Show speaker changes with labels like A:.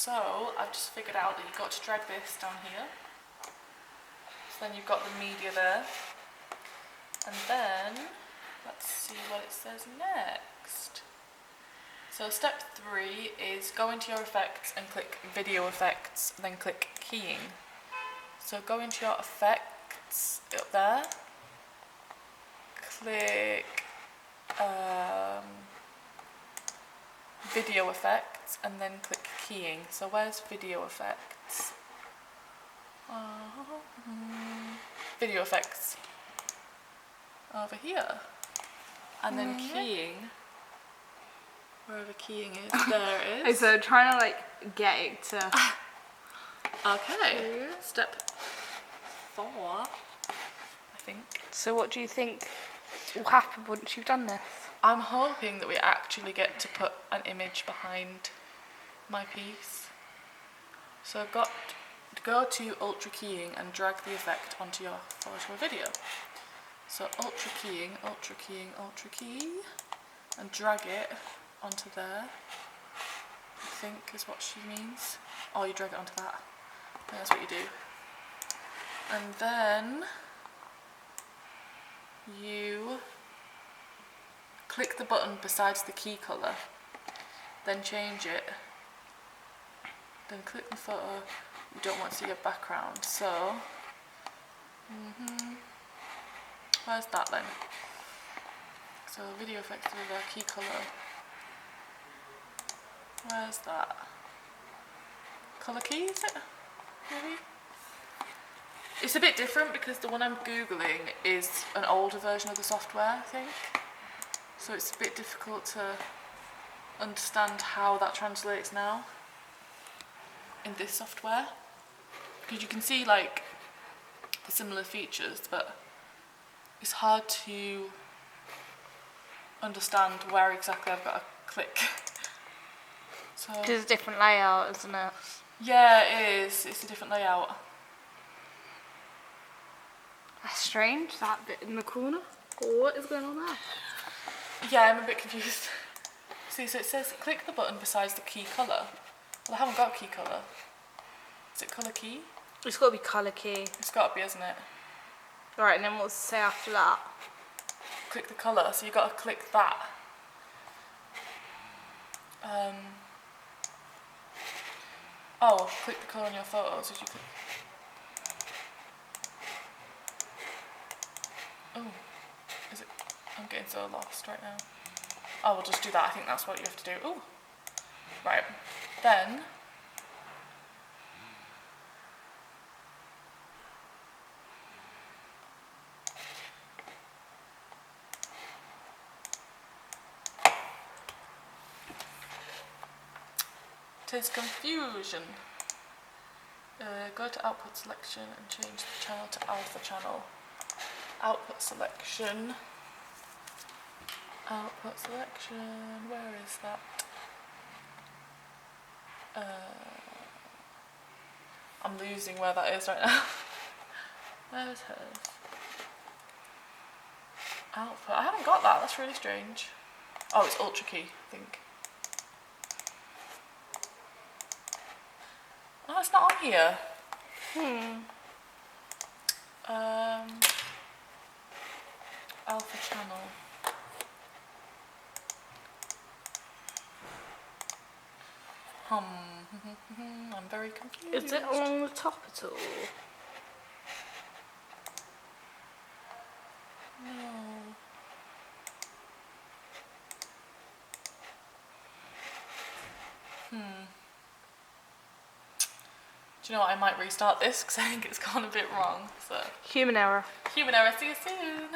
A: So I've just figured out that you've got to drag this down here. So then you've got the media there. And then, let's see what it says next. So step 3 is go into your effects and click video effects, and then click keying. So go into your effects up there, click video effects, and then click keying. So where's video effects? Video effects. Over here. And then keying. Wherever keying is, there it is.
B: So trying to like get it to...
A: Okay, step 4, I think.
B: So what do you think will happen once you've done this?
A: I'm hoping that we actually get to put an image behind my piece. So I've got to go to ultra keying and drag the effect onto your photo or video. So ultra keying, and drag it onto there, I think is what she means. Oh, you drag it onto that. That's what you do. And then you click the button besides the key colour, then change it, then click the photo. You don't want to see your background, so where's that then? So video effects with our key colour. Where's that? Colour key, is it? Maybe? It's a bit different because the one I'm googling is an older version of the software, I think. So it's a bit difficult to understand how that translates now in this software. Because you can see like the similar features, but it's hard to understand where exactly I've got to click. So
B: It's a different layout, isn't it?
A: yeah, it is. It's a different layout.
B: That's strange, that bit in the corner. What is going on there?
A: Yeah, I'm a bit confused. See, so it says click the button besides the key colour. Well, I haven't got key colour. Is it colour key?
B: It's got to be colour key.
A: It's got to be, isn't it?
B: Right, and then what's it say after that?
A: Click the colour, so you've got to click that. Oh, click the colour on your photos. Did you click? Oh, is it? I'm getting so lost right now. Oh, we'll just do that. I think that's what you have to do. Oh, right. Then tis confusion. Go to output selection and change the channel to alpha channel. Output selection. Output selection. Where is that? I'm losing where that is right now. Where's hers? Output. I haven't got that. That's really strange. Oh, it's ultra key, I think. Oh, it's not on here. Alpha channel. I'm very confused.
B: Is it along the top at all?
A: No. Do you know what? I might restart this because I think it's gone a bit wrong. So
B: Human error.
A: human error. See you soon.